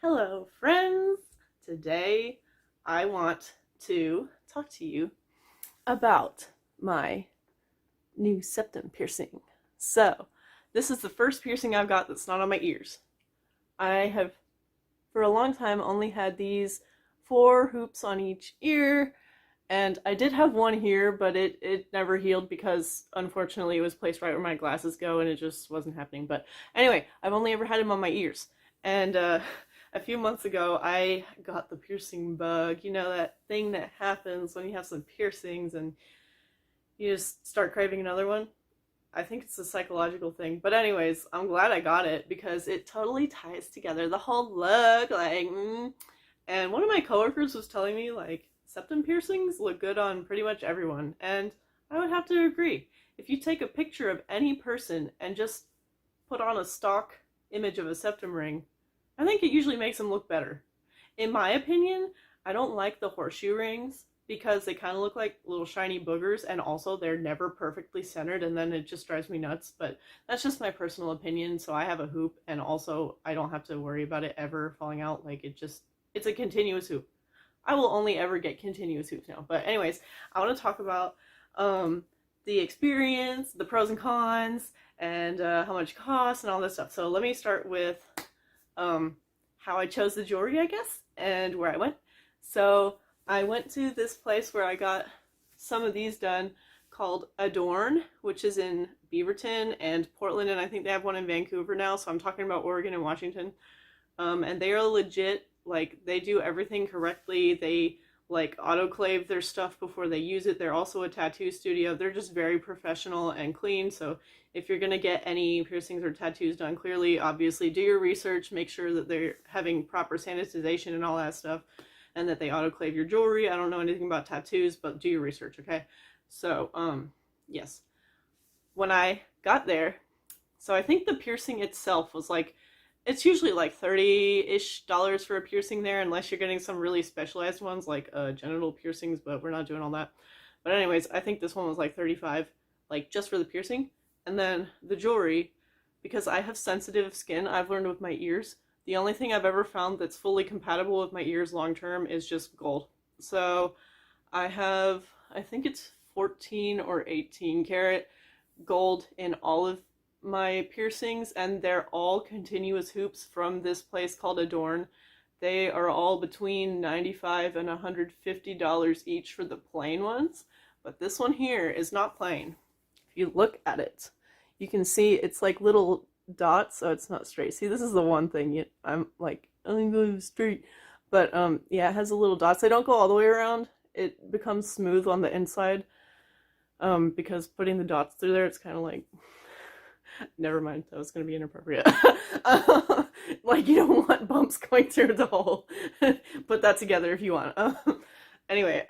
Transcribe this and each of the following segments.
Hello, friends! Today I want to talk to you about my new septum piercing. So, this is the first piercing I've got that's not on my ears. I have, for a long time, only had these 4 hoops on each ear, and I did have one here, but it never healed because, unfortunately, it was placed right where my glasses go, and it just wasn't happening. But anyway, I've only ever had them on my ears. And, a few months ago, I got the piercing bug. You know, that thing that happens when you have some piercings and you just start craving another one? I think it's a psychological thing. But anyways, I'm glad I got it because it totally ties together the whole look. And one of my coworkers was telling me, like, septum piercings look good on pretty much everyone. And I would have to agree. If you take a picture of any person and just put on a stock image of a septum ring, I think it usually makes them look better. In my opinion, I don't like the horseshoe rings because they kind of look like little shiny boogers, and also they're never perfectly centered, and then it just drives me nuts. But that's just my personal opinion. So I have a hoop, and also I don't have to worry about it ever falling out. Like, it's a continuous hoop. I will only ever get continuous hoops now. But anyways, I want to talk about the experience, the pros and cons, and how much it costs and all this stuff. So let me start with how I chose the jewelry, I guess, and where I went. So I went to this place where I got some of these done called Adorn, which is in Beaverton and Portland, and I think they have one in Vancouver now, so I'm talking about Oregon and Washington. And they are legit, like, they do everything correctly. They, like, autoclave their stuff before they use it. They're also a tattoo studio. They're just very professional and clean, so if you're going to get any piercings or tattoos done, clearly, obviously, do your research, make sure that they're having proper sanitization and all that stuff, and that they autoclave your jewelry. I don't know anything about tattoos, but do your research, okay? So, yes. When I got there, so I think the piercing itself was like, it's usually like $30-ish for a piercing there, unless you're getting some really specialized ones like genital piercings, but we're not doing all that. But anyways, I think this one was like $35, like just for the piercing. And then the jewelry, because I have sensitive skin, I've learned with my ears, the only thing I've ever found that's fully compatible with my ears long term is just gold. So I have, I think it's 14 or 18 karat gold in all of my piercings, and they're all continuous hoops from this place called Adorn. They are all between $95 and $150 each for the plain ones, but this one here is not plain. If you look at it, you can see it's like little dots, so it's not straight. See, this is the one thing I'm like, I'm going straight. But yeah, it has the little dots. They don't go all the way around. It becomes smooth on the inside because putting the dots through there, it's kind of like, never mind, that was going to be inappropriate. Like, you don't want bumps going through the hole. Put that together if you want. Anyway,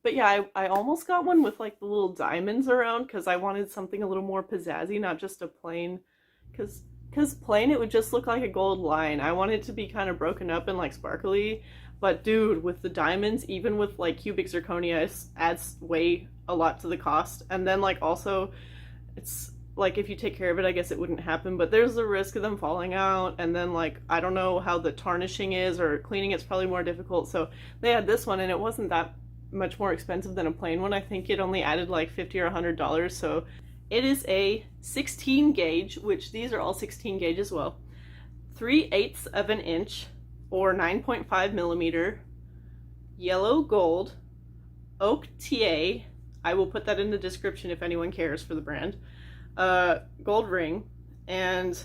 but yeah, I almost got one with like the little diamonds around because I wanted something a little more pizzazzy, not just a plain, because plain it would just look like a gold line. I wanted it to be kind of broken up and like sparkly, but dude, with the diamonds, even with like cubic zirconia, it adds way a lot to the cost. And then like also, it's like if you take care of it, I guess it wouldn't happen, but there's the risk of them falling out, and then like I don't know how the tarnishing is, or cleaning it's probably more difficult. So they had this one and it wasn't that much more expensive than a plain one. I think it only added like $50 or $100. So it is a 16 gauge, which these are all 16 gauge as well, 3/8 of an inch or 9.5 millimeter yellow gold oaktier. I will put that in the description if anyone cares for the brand. Gold ring, and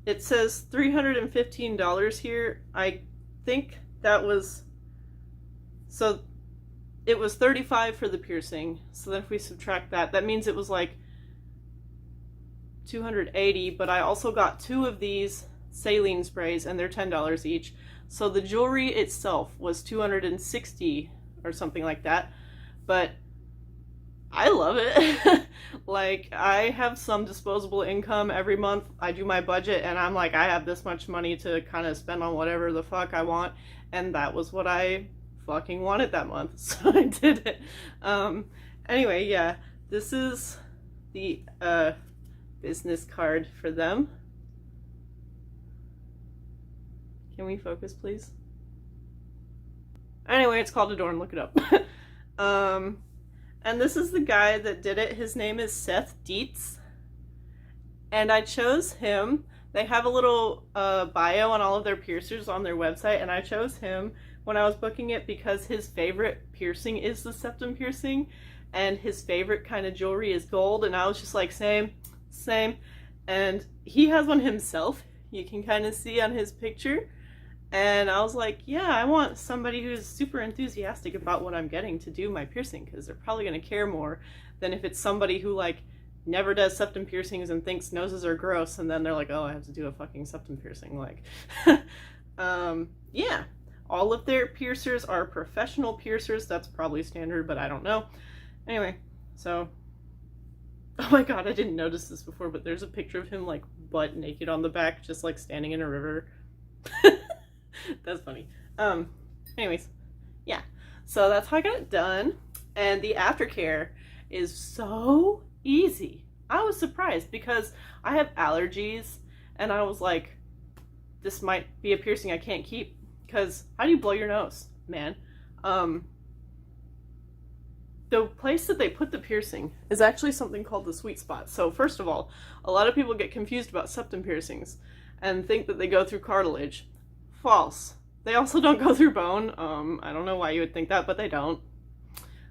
it says $315 here. I think that was, so it was $35 for the piercing, so then if we subtract that, that means it was like $280, but I also got 2 of these saline sprays, and they're $10 each, so the jewelry itself was $260 or something like that, but I love it. Like, I have some disposable income every month. I do my budget, and I'm like, I have this much money to kind of spend on whatever the fuck I want, and that was what I fucking wanted that month, so I did it. Anyway, yeah, this is the business card for them. Can we focus, please? Anyway, it's called Adorn. Look it up. And this is the guy that did it. His name is Seth Dietz. And I chose him. They have a little bio on all of their piercers on their website, and I chose him when I was booking it because his favorite piercing is the septum piercing, and his favorite kind of jewelry is gold, and I was just like, same. And he has one himself. You can kind of see on his picture. And I was like, yeah, I want somebody who's super enthusiastic about what I'm getting to do my piercing, because they're probably going to care more than if it's somebody who like never does septum piercings and thinks noses are gross, and then they're like, oh, I have to do a fucking septum piercing. Like, yeah, all of their piercers are professional piercers. That's probably standard, but I don't know. Anyway, so, oh my god, I didn't notice this before, but there's a picture of him like butt naked on the back, just like standing in a river. That's funny. Anyways, yeah, so that's how I got it done. And the aftercare is so easy. I was surprised because I have allergies, and I was like, this might be a piercing I can't keep, because how do you blow your nose, man? The place that they put the piercing is actually something called the sweet spot. So first of all, a lot of people get confused about septum piercings and think that they go through cartilage. False. They also don't go through bone. I don't know why you would think that, but they don't.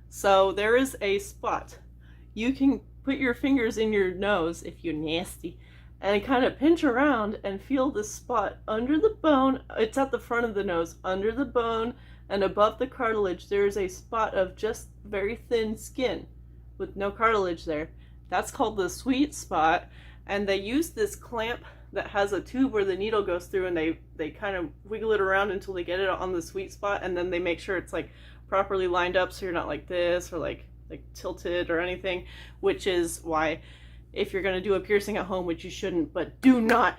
So there is a spot. You can put your fingers in your nose, if you're nasty, and kind of pinch around and feel this spot under the bone. It's at the front of the nose, under the bone, and above the cartilage. There is a spot of just very thin skin with no cartilage there. That's called the sweet spot, and they use this clamp that has a tube where the needle goes through, and they kind of wiggle it around until they get it on the sweet spot, and then they make sure it's like properly lined up so you're not like this or like tilted or anything, which is why if you're going to do a piercing at home, which you shouldn't, but do not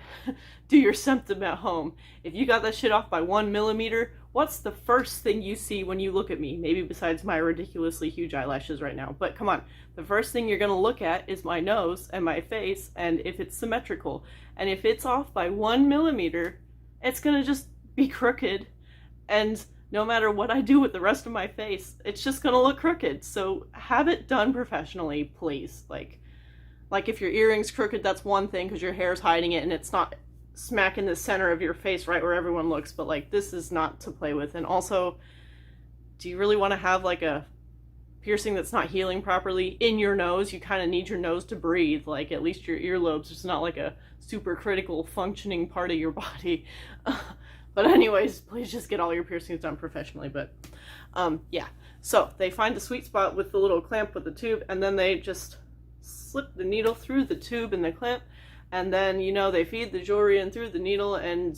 do your septum at home. If you got that shit off by 1 millimeter, what's the first thing you see when you look at me? Maybe besides my ridiculously huge eyelashes right now, but come on. The first thing you're going to look at is my nose and my face, and if it's symmetrical. And if it's off by 1 millimeter, it's going to just be crooked. And no matter what I do with the rest of my face, it's just going to look crooked. So have it done professionally, please. Like if your earring's crooked, that's one thing because your hair's hiding it and it's not smack in the center of your face right where everyone looks, but like this is not to play with. And also, do you really want to have like a piercing that's not healing properly in your nose? You kind of need your nose to breathe, like at least your earlobes. It's not like a super critical functioning part of your body. But anyways, please just get all your piercings done professionally. But yeah, so they find the sweet spot with the little clamp with the tube, and then they just slip the needle through the tube and the clamp, and then, you know, they feed the jewelry in through the needle, and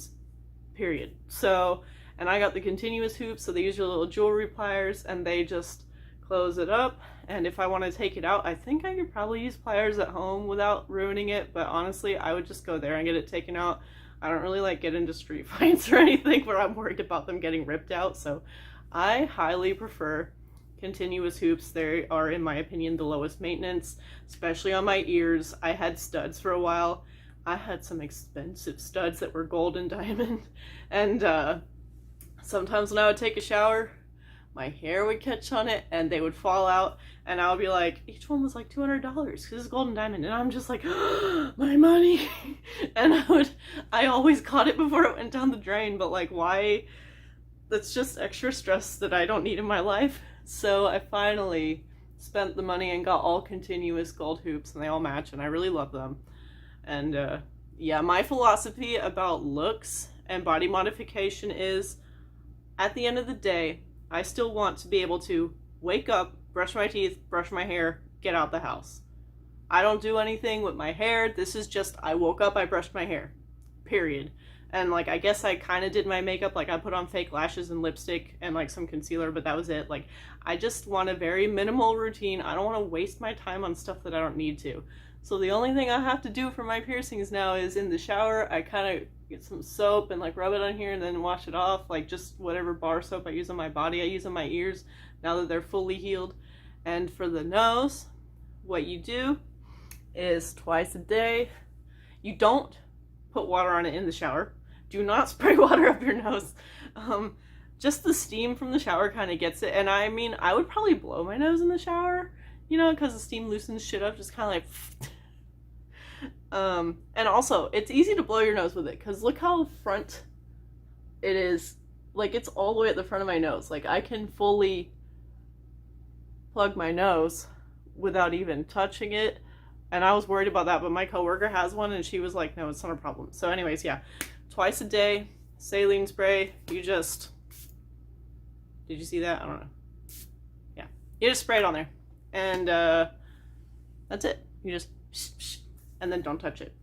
period. So, and I got the continuous hoop, so they use your little jewelry pliers and they just close it up. And if I want to take it out, I think I could probably use pliers at home without ruining it, but honestly, I would just go there and get it taken out. I don't really like get into street fights or anything where I'm worried about them getting ripped out, so I highly prefer continuous hoops. They are, in my opinion, the lowest maintenance, especially on my ears. I had studs for a while. I had some expensive studs that were gold and diamond, and sometimes when I would take a shower, my hair would catch on it and they would fall out, and I would be like, each one was like $200 because it's gold and diamond, and I'm just like, oh, my money. And I always caught it before it went down the drain, but like, why? That's just extra stress that I don't need in my life. So I finally spent the money and got all continuous gold hoops, and they all match, and I really love them. And yeah, my philosophy about looks and body modification is, at the end of the day, I still want to be able to wake up, brush my teeth, brush my hair, get out the house. I don't do anything with my hair. This is just, I woke up, I brushed my hair, period. And like, I guess I kind of did my makeup, like I put on fake lashes and lipstick and like some concealer, but that was it. Like, I just want a very minimal routine. I don't want to waste my time on stuff that I don't need to. So the only thing I have to do for my piercings now is in the shower, I kind of get some soap and like rub it on here and then wash it off. Like just whatever bar soap I use on my body, I use on my ears now that they're fully healed. And for the nose, what you do is twice a day. You don't put water on it in the shower, do not spray water up your nose. Just the steam from the shower kind of gets it. And I mean, I would probably blow my nose in the shower, you know, because the steam loosens shit up, just kind of like. And also, it's easy to blow your nose with it, because look how front it is. Like, it's all the way at the front of my nose. Like, I can fully plug my nose without even touching it. And I was worried about that, but my coworker has one, and she was like, no, it's not a problem. So anyways, yeah, twice a day, saline spray. You just, did you see that? I don't know. Yeah, you just spray it on there, and that's it. You just, and then don't touch it.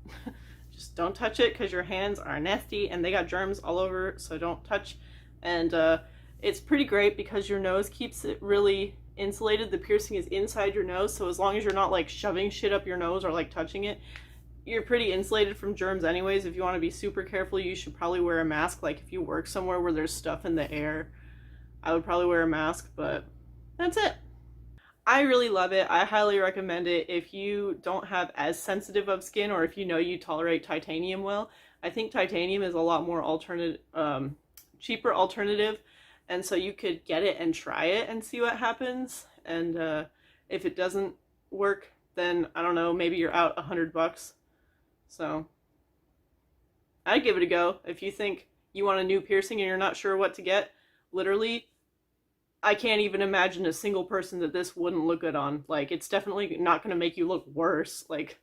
Just don't touch it, because your hands are nasty, and they got germs all over, so don't touch. And it's pretty great because your nose keeps it really insulated. The piercing is inside your nose, so as long as you're not like shoving shit up your nose or like touching it, you're pretty insulated from germs anyways. If you want to be super careful, you should probably wear a mask. Like if you work somewhere where there's stuff in the air, I would probably wear a mask, but that's it. I really love it. I highly recommend it if you don't have as sensitive of skin, or if you know you tolerate titanium well. I think titanium is a lot more cheaper alternative, and so you could get it and try it and see what happens. And if it doesn't work, then I don't know, maybe you're out $100. So I'd give it a go. If you think you want a new piercing and you're not sure what to get, literally, I can't even imagine a single person that this wouldn't look good on. Like, it's definitely not going to make you look worse. Like,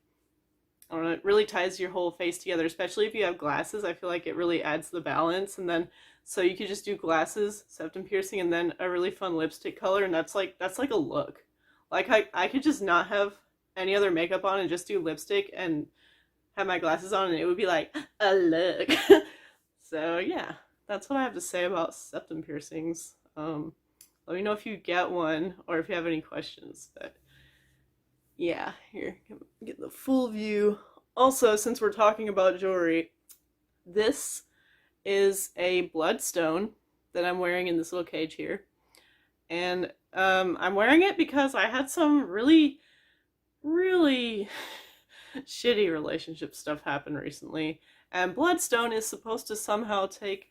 I don't know, it really ties your whole face together, especially if you have glasses. I feel like it really adds the balance. And then, so you could just do glasses, septum piercing, and then a really fun lipstick color, and that's like a look. Like, I could just not have any other makeup on and just do lipstick and have my glasses on, and it would be like a look. So yeah, that's what I have to say about septum piercings. Let me know if you get one or if you have any questions. But yeah, here, get the full view. Also, since we're talking about jewelry, this is a bloodstone that I'm wearing in this little cage here. And I'm wearing it because I had some really, really shitty relationship stuff happen recently. And bloodstone is supposed to somehow take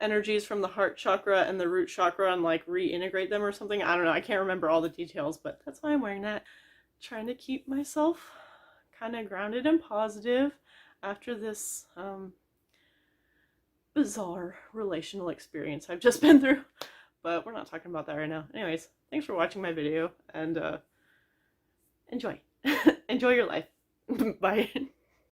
energies from the heart chakra and the root chakra and like reintegrate them or something. I don't know. I can't remember all the details, but that's why I'm wearing that. Trying to keep myself kind of grounded and positive after this bizarre relational experience I've just been through. But we're not talking about that right now. Anyways, thanks for watching my video, and enjoy. Enjoy your life. Bye.